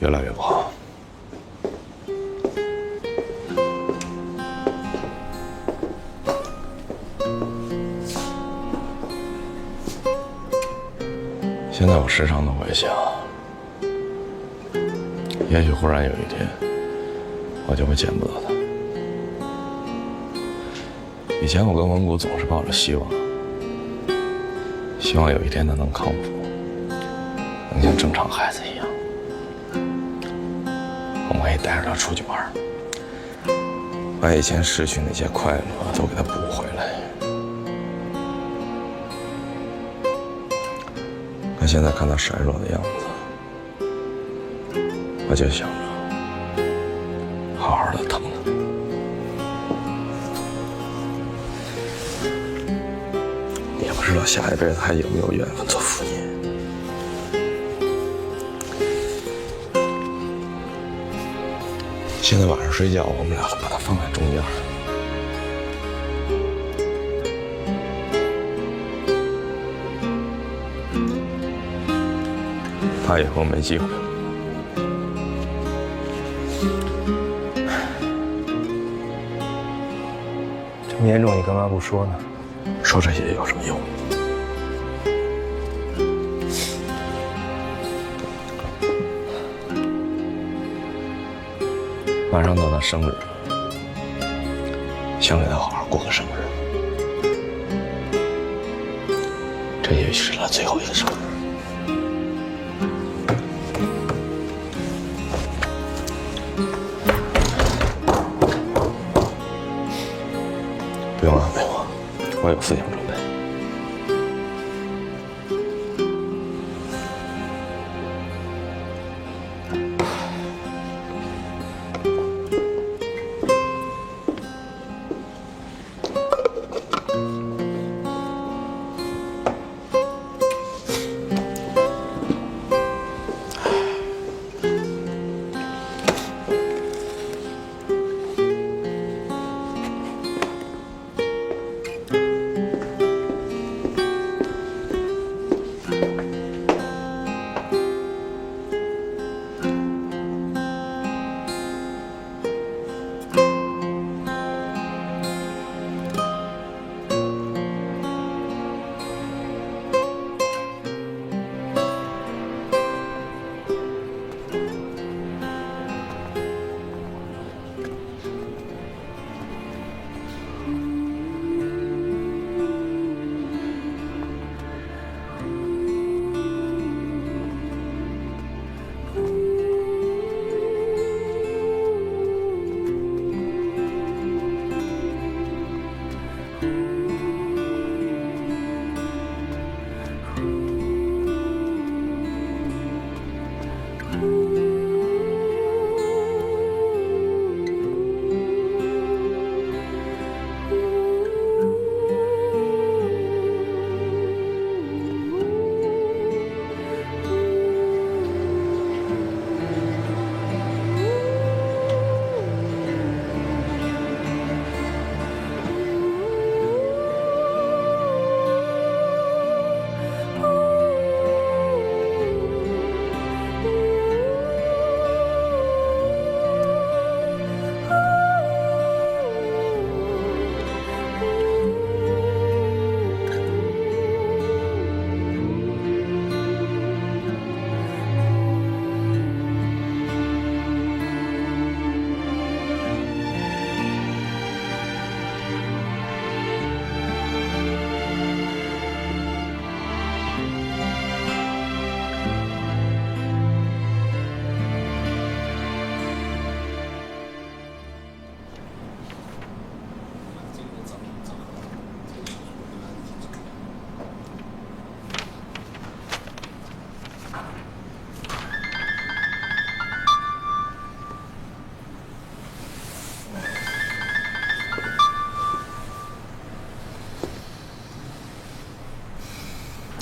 越来越不好。现在我时常都会想，也许忽然有一天，我就会见不到他。以前我跟文谷总是抱着希望，希望有一天他能康复，能像正常孩子一样，我们可以带着他出去玩，把以前失去那些快乐都给他补回来。可现在看他衰弱的样子，我就想着好好的疼他。也不知道下一辈子还有没有缘分做父亲。现在晚上睡觉，我们俩把他放在中间。怕以后没机会了。这么严重，你干嘛不说呢？说这些有什么用？马上到他生日，想给他好好过个生日。这也许是他最后一个生日。不用安慰我，我有思想准备。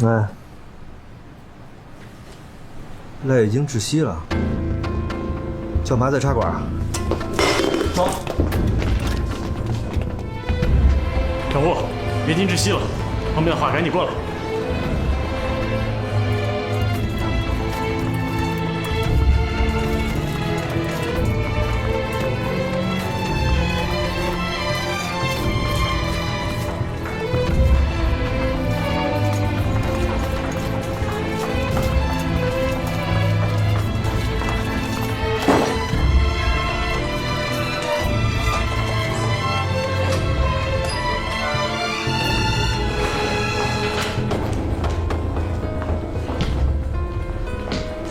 哎，泪已经窒息了，叫麻醉插管。走。掌握，眼睛窒息了，旁边的话赶紧过来。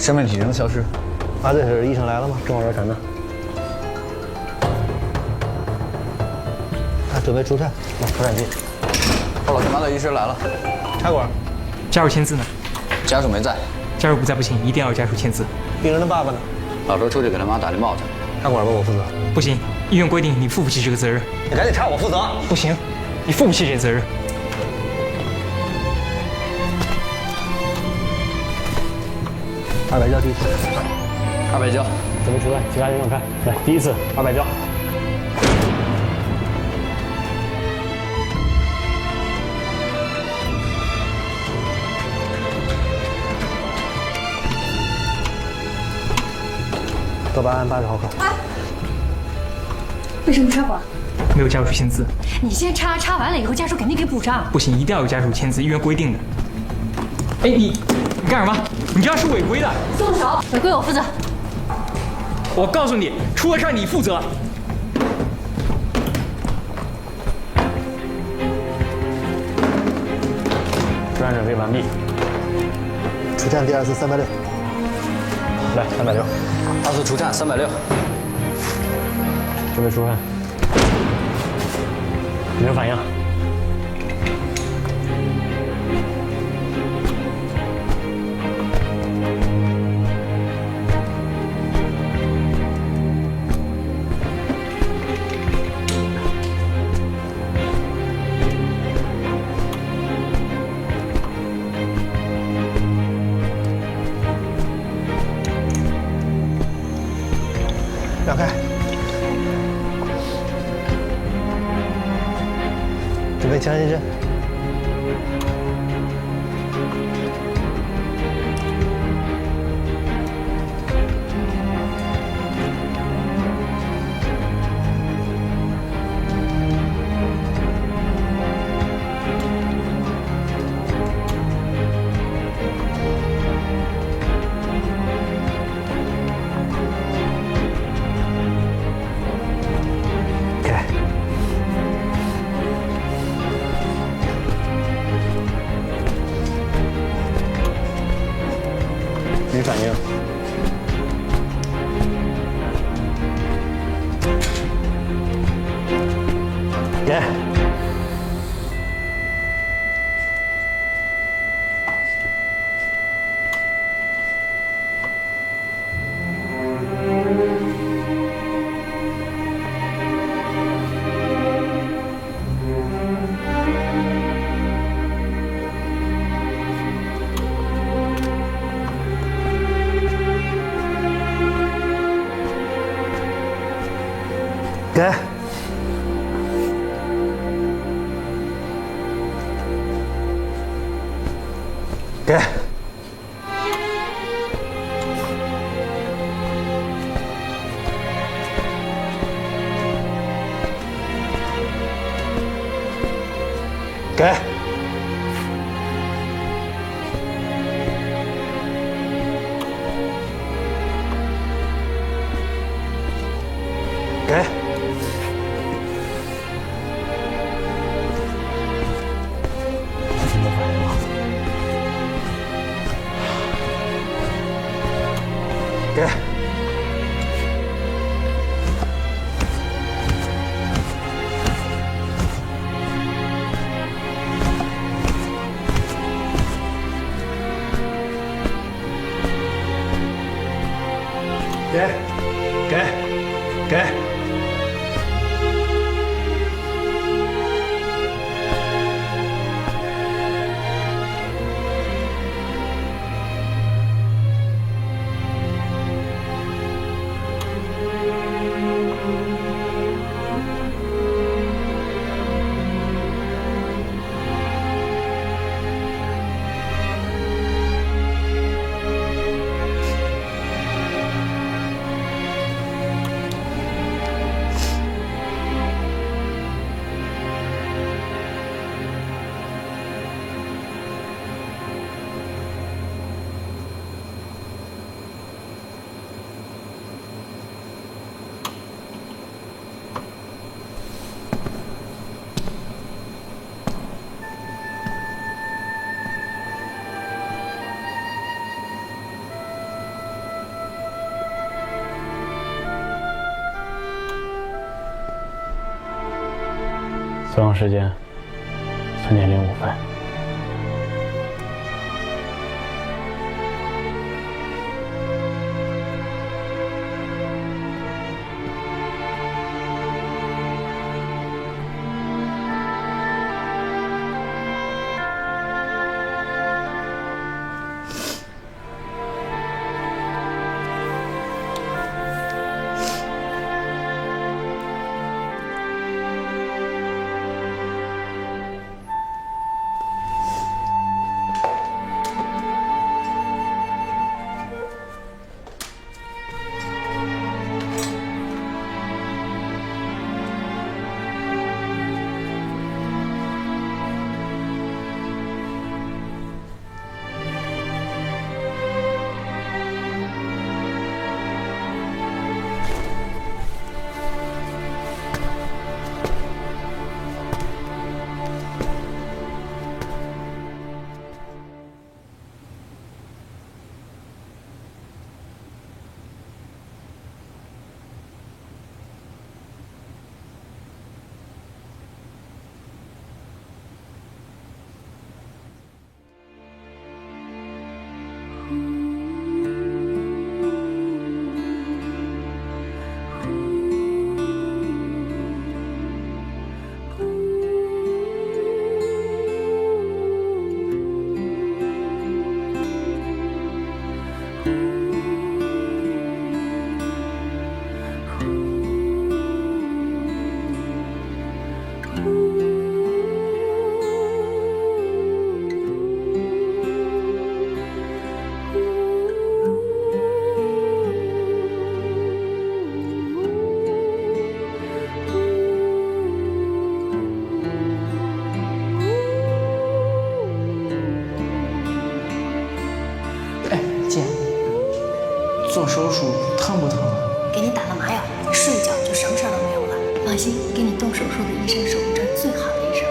身份体征消失。麻醉室医生来了吗？正往这儿呢。他准备出院，来传染病。报老师，麻醉医师来了。插管。家属签字呢？家属没在。家属不在不行，一定要有家属签字。病人的爸爸呢？老周出去给他妈打电报去。插管吧，我负责。不行，医院规定你负不起这个责任。你赶紧插，我负责。不行，你负不起这个责任。200焦第一次200焦，准备出来，其他人让开。来，第一次200焦。多巴胺80毫克。为什么插管？没有家属签字。你先插，插完了以后家属肯定给补上。不行，一定要有家属签字，医院规定的。哎，你干什么？你这样是违规的。松手，违规我负责。我告诉你，出了事儿你负责。出站准备完毕。出站第2次360。来360。2次除颤360。准备出站。没有反应。让开。准备强心针。没反应。给。给。给。给。给。没有反应了。给。给。给。死亡时间3:05。姐，做手术疼不疼啊？给你打了麻药，睡一觉就什么事儿都没有了。放心，给你动手术的医生是我们这儿最好的医生。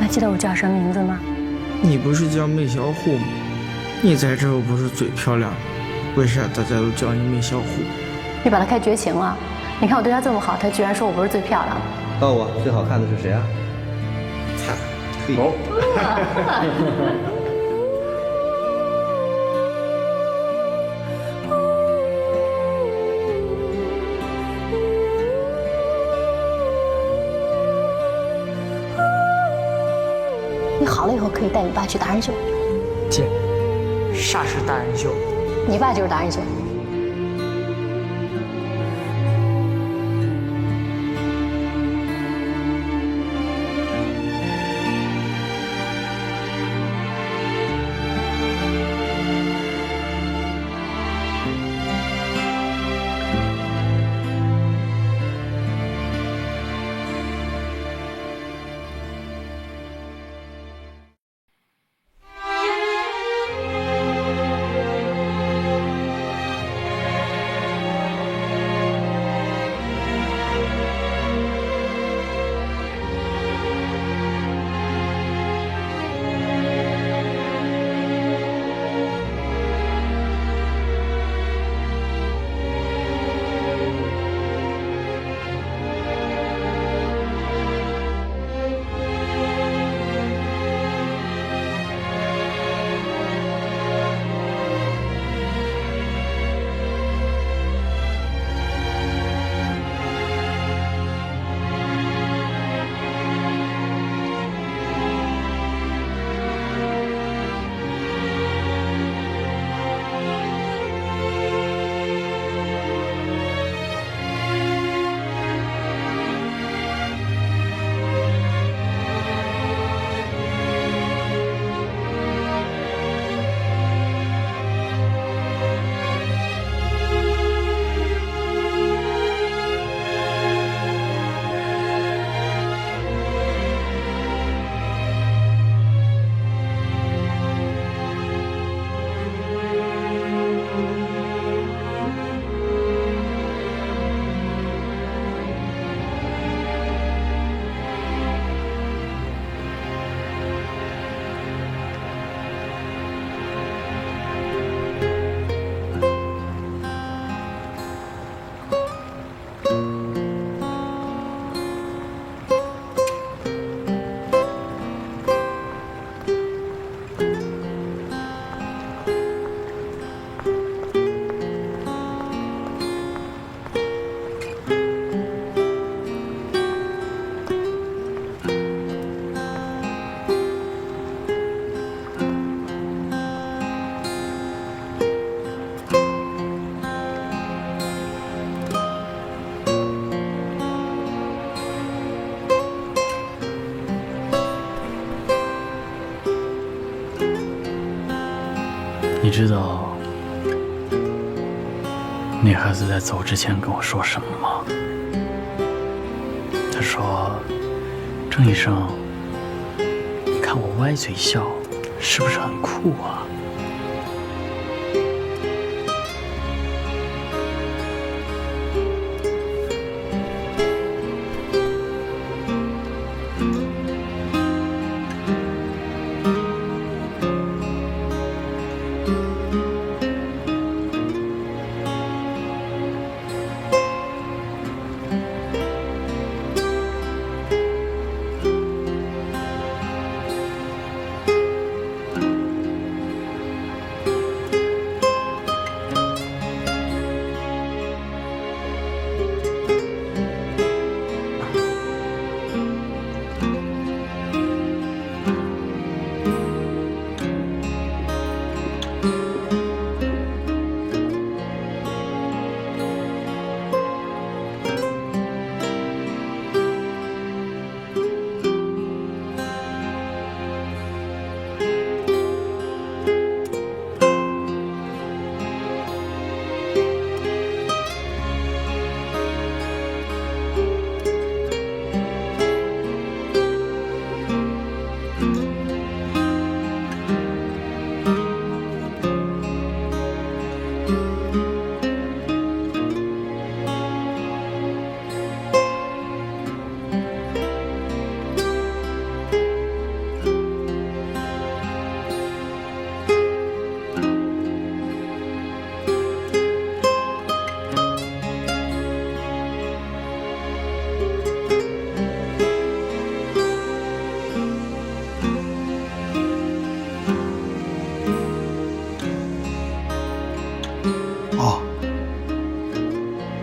还记得我叫什么名字吗？你不是叫梅小虎吗？你在这又不是最漂亮的，为啥大家都叫你梅小虎？你把他开绝情了？你看我对他这么好，他居然说我不是最漂亮的。告诉我最好看的是谁啊？你好了以后可以带你爸去达人秀。姐，啥是达人秀？你爸就是达人秀。你知道那孩子在走之前跟我说什么吗？他说：“郑医生，你看我歪嘴笑，是不是很酷啊？”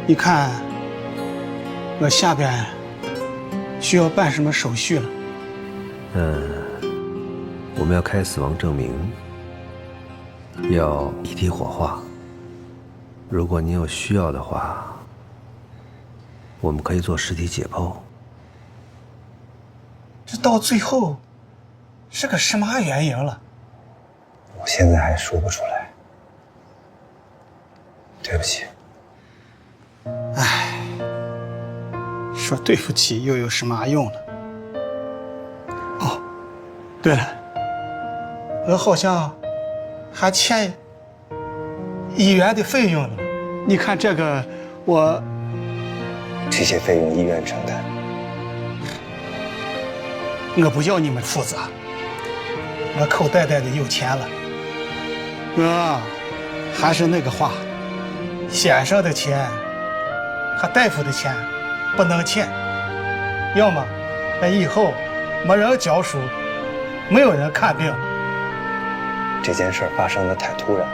你看，我下边需要办什么手续了？我们要开死亡证明，要遗体火化。如果您有需要的话，我们可以做尸体解剖。这到最后是个什么原因了？我现在还说不出来，对不起。唉，说对不起又有什么用呢？哦，对了，我好像还欠医院的费用呢。你看这个，这些费用医院承担。我不要你们负责，我口袋袋里有钱了。我还是那个话，先生的钱和大夫的钱不能欠，要么那以后没人教书，没有人看病。这件事发生的太突然，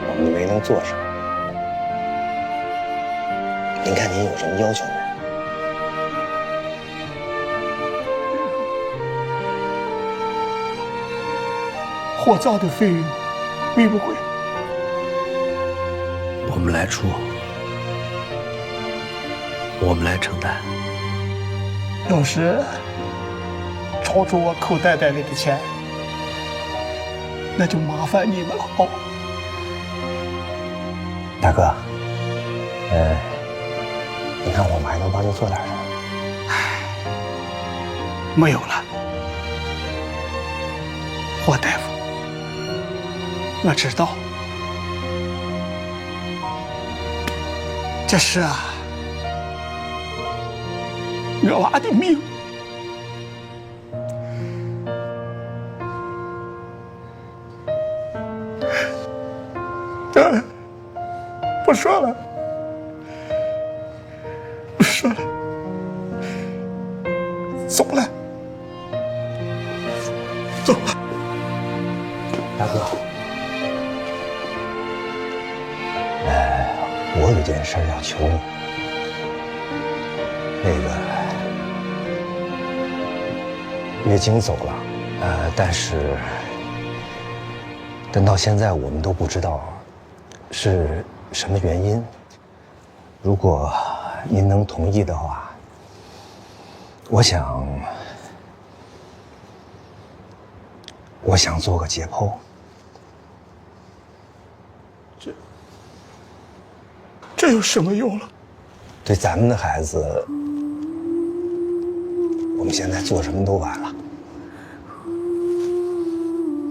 我们没能做什么。您看您有什么要求没？火葬的费用贵不贵？我们来出，我们来承担。要是超出我口袋袋里的钱，那就麻烦你们了。哦，大哥，你看我们还能帮你做点什么？没有了，霍大夫，我知道，这是我娃的命。不说了，不说了，走了，走了。大哥，我有件事要求你。那个月经走了，但是到现在我们都不知道是什么原因。如果您能同意的话，我想我想做个解剖。这有什么用了？对咱们的孩子，我们现在做什么都晚了。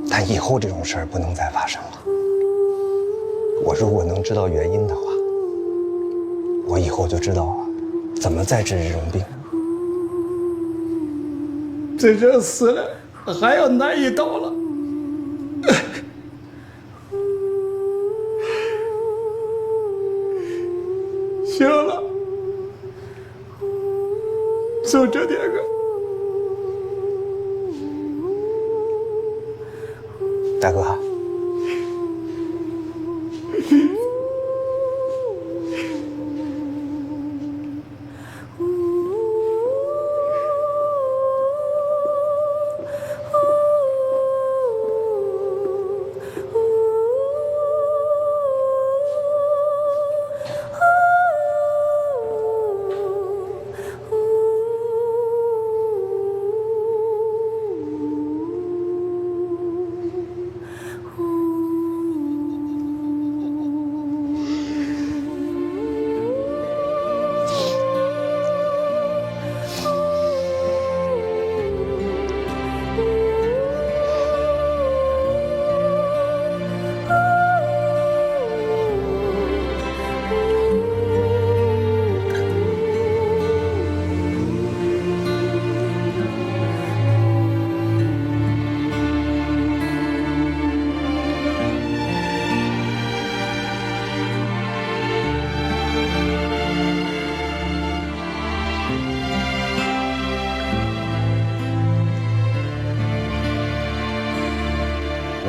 但以后这种事儿不能再发生了。我如果能知道原因的话，我以后就知道怎么再治这种病。这人死了还要难一刀了。行了，就这点个。大哥，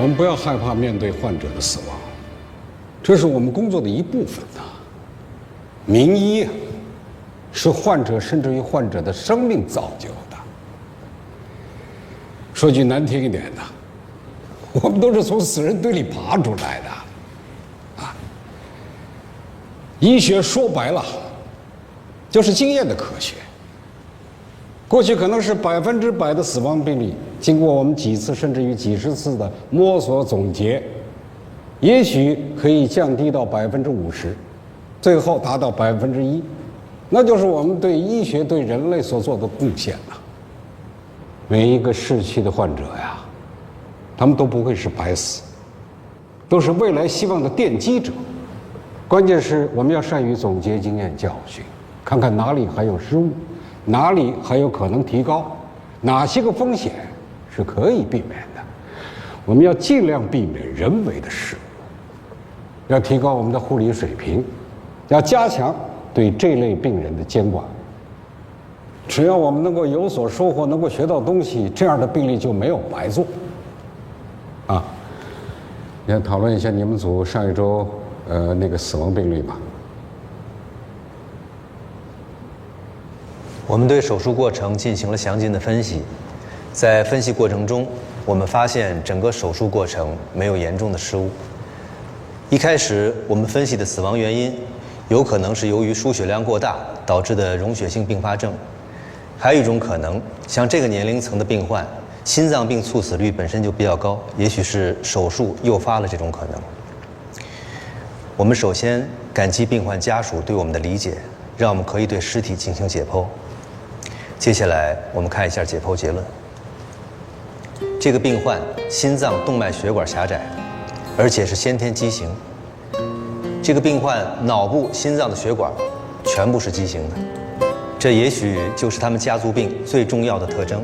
我们不要害怕面对患者的死亡，这是我们工作的一部分呐。名医是患者甚至于患者的生命造就的。说句难听一点的，我们都是从死人堆里爬出来的，啊！医学说白了，就是经验的科学。过去可能是100%的死亡病例，经过我们几次甚至于几十次的摸索总结，也许可以降低到50%，最后达到1%，那就是我们对医学对人类所做的贡献了。每一个逝去的患者呀，他们都不会是白死，都是未来希望的奠基者。关键是我们要善于总结经验教训，看看哪里还有失误，哪里还有可能提高，哪些个风险是可以避免的。我们要尽量避免人为的失误，要提高我们的护理水平，要加强对这类病人的监管。只要我们能够有所收获，能够学到东西，这样的病例就没有白做。啊，你看讨论一下你们组上一周那个死亡病例吧。我们对手术过程进行了详尽的分析，在分析过程中，我们发现整个手术过程没有严重的失误。一开始我们分析的死亡原因，有可能是由于输血量过大导致的溶血性并发症，还有一种可能，像这个年龄层的病患，心脏病猝死率本身就比较高，也许是手术诱发了这种可能。我们首先感激病患家属对我们的理解，让我们可以对尸体进行解剖。接下来我们看一下解剖结论。这个病患心脏动脉血管狭窄，而且是先天畸形。这个病患脑部、心脏的血管全部是畸形的，这也许就是他们家族病最重要的特征。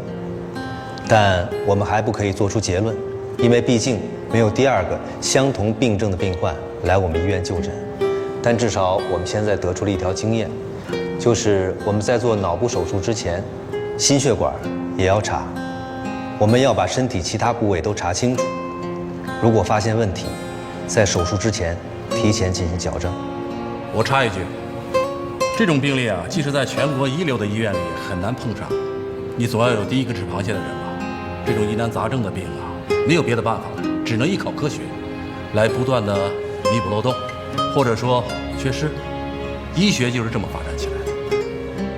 但我们还不可以做出结论，因为毕竟没有第二个相同病症的病患来我们医院就诊。但至少我们现在得出了一条经验，就是我们在做脑部手术之前，心血管也要查，我们要把身体其他部位都查清楚。如果发现问题，在手术之前提前进行矫正。我插一句，这种病例啊，即使在全国一流的医院里很难碰上，你总要有第一个吃螃蟹的人吧。这种疑难杂症的病啊，没有别的办法，只能依靠科学，来不断的弥补漏洞，或者说缺失。医学就是这么发展起来的。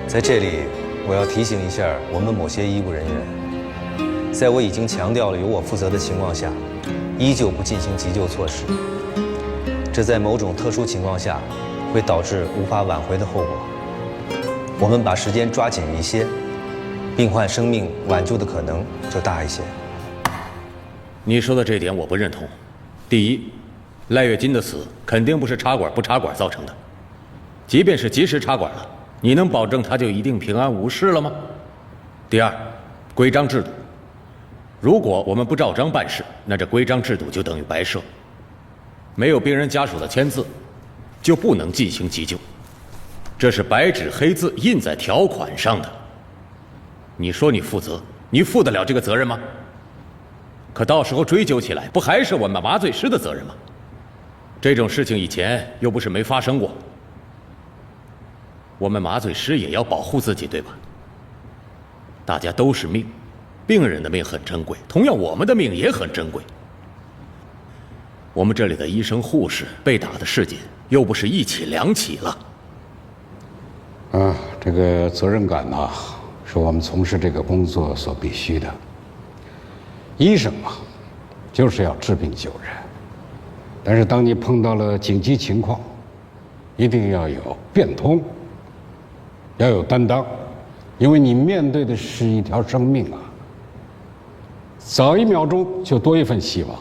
在这里，我要提醒一下我们某些医务人员，在我已经强调了由我负责的情况下，依旧不进行急救措施，这在某种特殊情况下会导致无法挽回的后果。我们把时间抓紧一些，病患生命挽救的可能就大一些。你说的这点我不认同。第一，赖月金的死肯定不是插管不插管造成的，即便是及时插管了，你能保证他就一定平安无事了吗？第二，规章制度，如果我们不照章办事，那这规章制度就等于白设。没有病人家属的签字，就不能进行急救，这是白纸黑字印在条款上的。你说你负责，你负得了这个责任吗？可到时候追究起来，不还是我们麻醉师的责任吗？这种事情以前又不是没发生过，我们麻醉师也要保护自己，对吧？大家都是命，病人的命很珍贵，同样我们的命也很珍贵。我们这里的医生护士被打的事件又不是一起两起了。这个责任感呢，是我们从事这个工作所必须的。医生嘛，就是要治病救人，但是当你碰到了紧急情况，一定要有变通，要有担当，因为你面对的是一条生命啊，早1秒钟就多一份希望。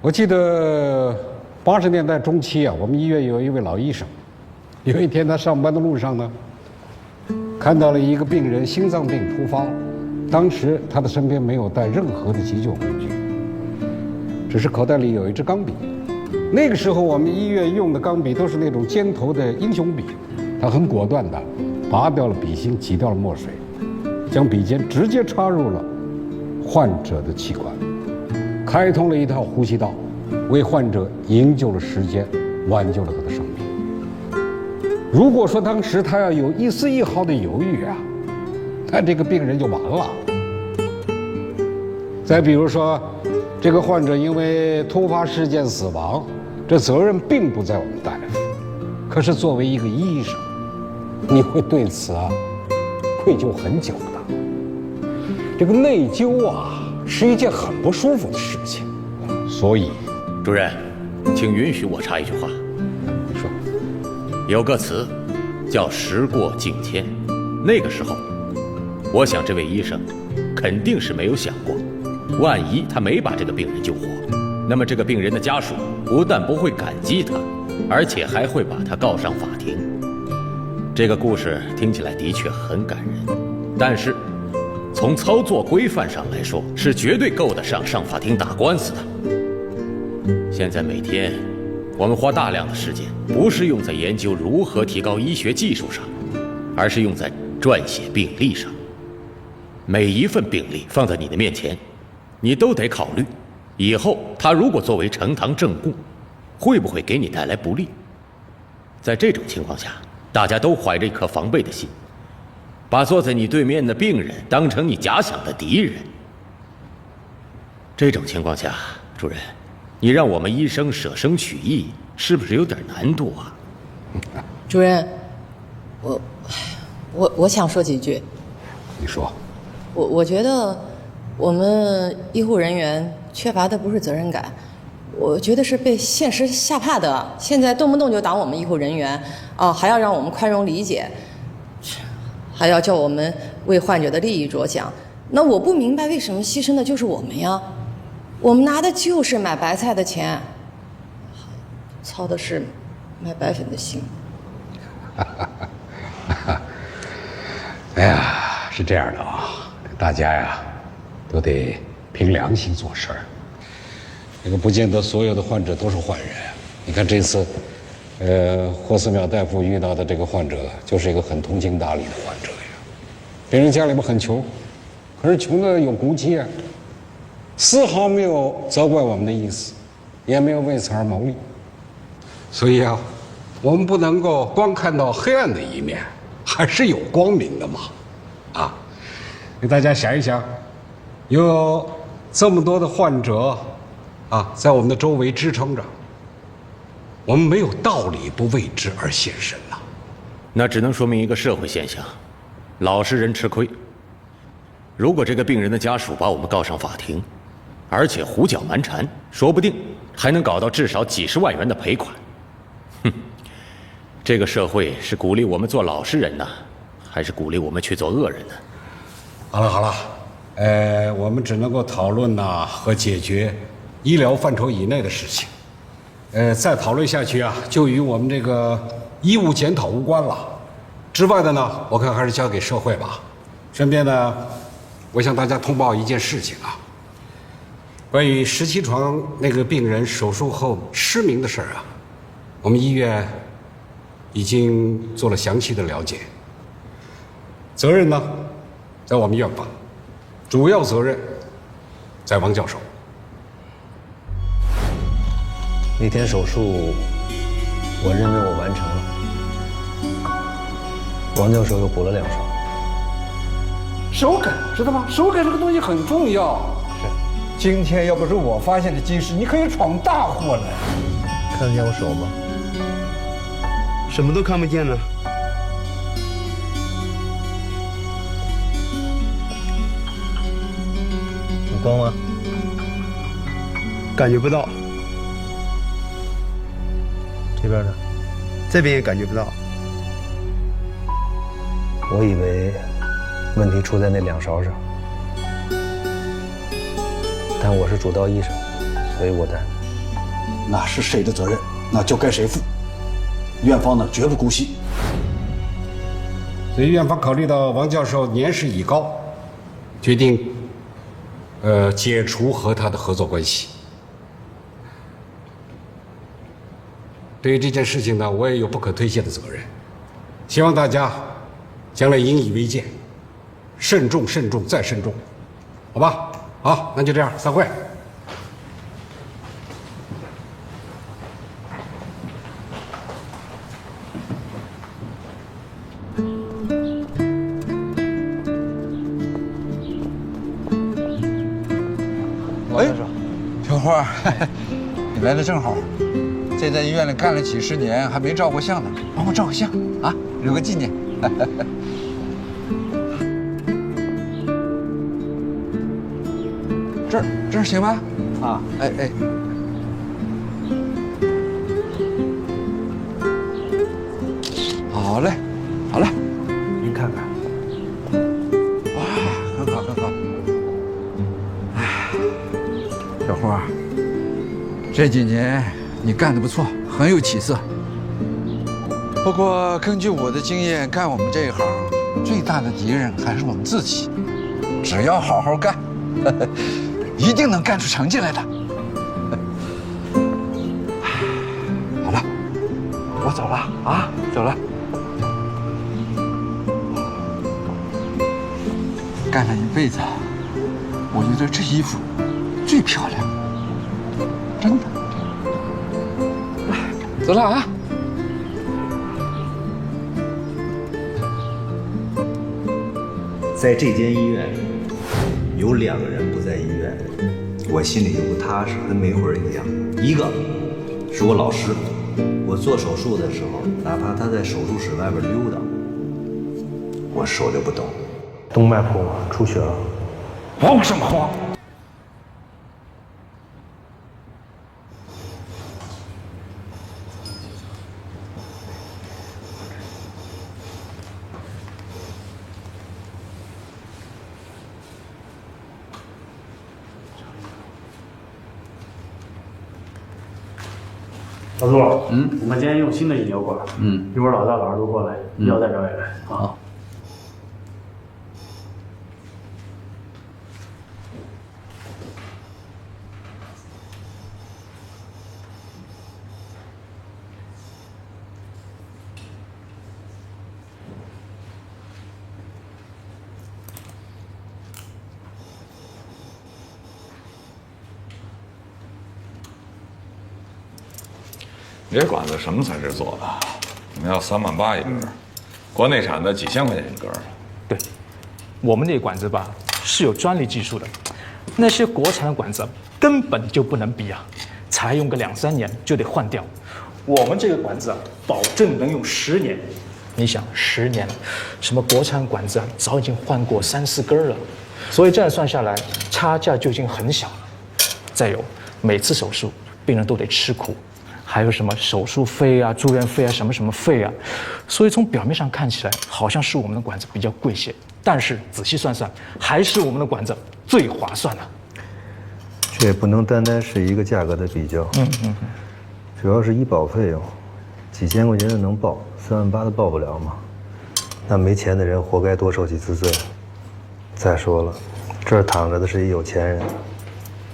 我记得80年代中期啊，我们医院有一位老医生，有一天他上班的路上呢，看到了一个病人心脏病突发，当时他的身边没有带任何的急救工具，只是口袋里有一支钢笔。那个时候我们医院用的钢笔都是那种尖头的英雄笔，他很果断地拔掉了笔芯，挤掉了墨水，将笔尖直接插入了患者的气管，开通了一条呼吸道，为患者营救了时间，挽救了他的生命。如果说当时他要有一丝一毫的犹豫啊，那这个病人就完了。再比如说，这个患者因为突发事件死亡，这责任并不在我们大夫，可是作为一个医生，你会对此愧疚很久的。这个内疚是一件很不舒服的事情，所以，主任，请允许我插一句话。说，有个词叫时过境迁，那个时候，我想这位医生肯定是没有想过，万一他没把这个病人救活，那么这个病人的家属不但不会感激他，而且还会把他告上法庭。这个故事听起来的确很感人，但是从操作规范上来说，是绝对够得上上法庭打官司的。现在每天我们花大量的时间，不是用在研究如何提高医学技术上，而是用在撰写病历上。每一份病历放在你的面前，你都得考虑，以后他如果作为呈堂证供，会不会给你带来不利。在这种情况下，大家都怀着一颗防备的心，把坐在你对面的病人当成你假想的敌人。这种情况下，主任，你让我们医生舍生取义，是不是有点难度啊？主任，我想说几句。你说。我觉得我们医护人员缺乏的不是责任感，我觉得是被现实吓怕的。现在动不动就打我们医护人员还要让我们宽容理解，还要叫我们为患者的利益着想。那我不明白为什么牺牲的就是我们呀？我们拿的就是买白菜的钱，操的是买白粉的心。哎呀，是这样的大家呀，都得凭良心做事儿。这个不见得所有的患者都是坏人。你看这次，霍思淼大夫遇到的这个患者，就是一个很通情达理的患者呀。别人家里边很穷，可是穷的有骨气啊，丝毫没有责怪我们的意思，也没有为此而谋利。所以我们不能够光看到黑暗的一面，还是有光明的嘛，给大家想一想，有这么多的患者在我们的周围支撑着，我们没有道理不为之而献身呐。那只能说明一个社会现象，老实人吃亏。如果这个病人的家属把我们告上法庭，而且胡搅蛮缠，说不定还能搞到至少几十万元的赔款。哼，这个社会是鼓励我们做老实人呢，还是鼓励我们去做恶人呢？好了好了，我们只能够讨论和解决医疗范畴以内的事情。再讨论下去就与我们这个医务检讨无关了。之外的呢，我看还是交给社会吧。顺便呢，我向大家通报一件事情关于17床那个病人手术后失明的事儿我们医院已经做了详细的了解。责任呢，在我们院方，主要责任在王教授。那天手术，我认为我完成了。王教授又补了2勺。手感知道吗？手感这个东西很重要。是。今天要不是我发现的近视，你可以闯大祸了。看得见我手吗？什么都看不见呢。有光吗？感觉不到。这边呢？这边也感觉不到。我以为问题出在那2勺上，但我是主刀医生，所以我担。那是谁的责任，那就该谁负。院方呢，绝不姑息。所以院方考虑到王教授年事已高，决定解除和他的合作关系。对于这件事情呢，我也有不可推卸的责任，希望大家将来引以为戒，慎重、慎重再慎重，好吧？好，那就这样，散会。哎，小花，你来的正好。这在医院里干了几十年，还没照过相呢，帮我照个相啊，留个纪念。这儿行吗？啊，哎。好嘞，好嘞，您看看。哇，很好，很好。哎，小花，这几年你干得不错，很有起色。不过根据我的经验，干我们这一行，最大的敌人还是我们自己。只要好好干，一定能干出成绩来的。好了，我走了啊，走了。干了一辈子，我觉得这衣服最漂亮，真的。走了啊！在这间医院里，有2个人不在医院，我心里就不踏实，跟没魂一样。一个是我老师，我做手术的时候，哪怕他在手术室外边溜达，我手就不动。动脉谱出血了。慌什么慌？老杜，我们今天用新的引流管，一会儿老大老二都过来，要代表也来啊。你这管子什么材质做的？我们要38000一根，国内产的几千块钱一根。对，我们这管子吧是有专利技术的，那些国产的管子根本就不能比啊，才用个2、3年就得换掉。我们这个管子保证能用10年。你想10年，什么国产管子早已经换过3、4根了。所以这样算下来，差价就已经很小了。再有，每次手术病人都得吃苦，还有什么手术费啊、住院费啊、什么什么费啊，所以从表面上看起来好像是我们的管子比较贵些，但是仔细算算，还是我们的管子最划算的。这也不能单单是一个价格的比较，主要是医保费用，几千块钱的能报，3万8的报不了嘛。那没钱的人活该多受几次罪。再说了，这儿躺着的是一有钱人，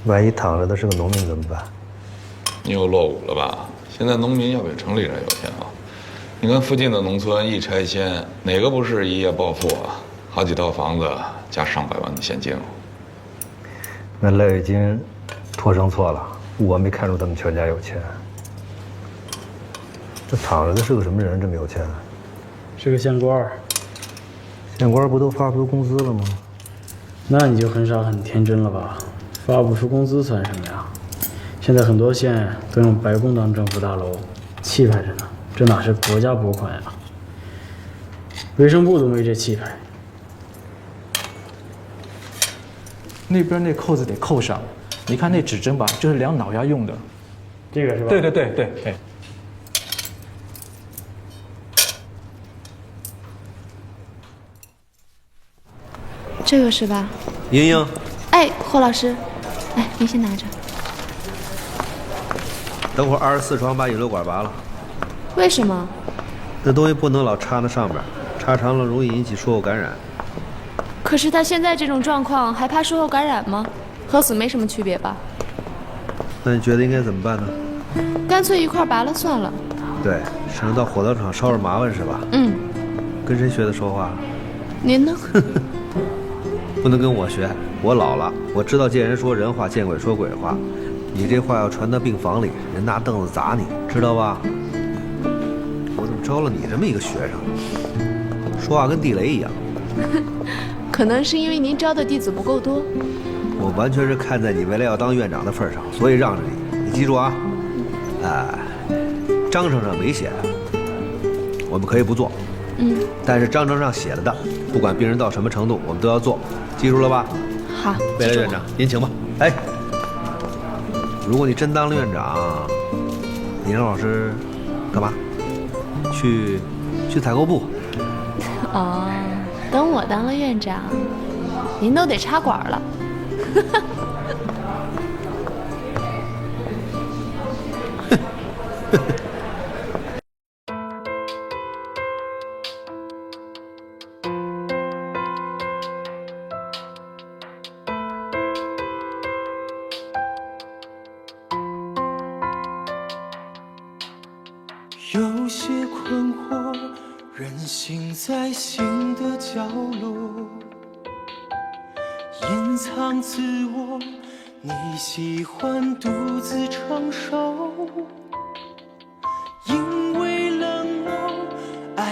万一躺着的是个农民怎么办？你又落伍了吧？现在农民要比城里人有钱啊！你看附近的农村一拆迁，哪个不是一夜暴富啊？好几套房子加上百万的现金。那赖已经托生错了，我没看出他们全家有钱。这躺着的是个什么人？这么有钱？是个县官。县官不都发不出工资了吗？那你就很傻很天真了吧？发不出工资算什么呀？现在很多县都用白宫当政府大楼，气派着呢。这哪是国家拨款呀？卫生部都没这气派。那边那扣子得扣上，你看那指针吧，就是量脑压用的。这个是吧？对。这个是吧？莹莹，哎，霍老师，来，您先拿着。等会儿24床把引流管拔了。为什么？那东西不能老插那上边，插长了容易引起术后感染。可是他现在这种状况，还怕术后感染吗？和死没什么区别吧？那你觉得应该怎么办呢？干脆一块拔了算了。对，省得到火葬场烧着麻烦是吧？嗯。跟谁学的说话？您呢？不能跟我学，我老了，我知道见人说人话，见鬼说鬼话。你这话要传到病房里，人拿凳子砸你，知道吧？我怎么招了你这么一个学生？说话跟地雷一样。可能是因为您招的弟子不够多。我完全是看在你未来要当院长的份上，所以让着你。你记住啊，章程上没写的，我们可以不做。但是章程上写了的，不管病人到什么程度，我们都要做，记住了吧？好。未来院长，您请吧。哎，如果你真当了院长，你让老师干嘛？去采购部。哦，等我当了院长，您都得插管了。有些困惑，任性在心的角落，隐藏自我，你喜欢独自承受。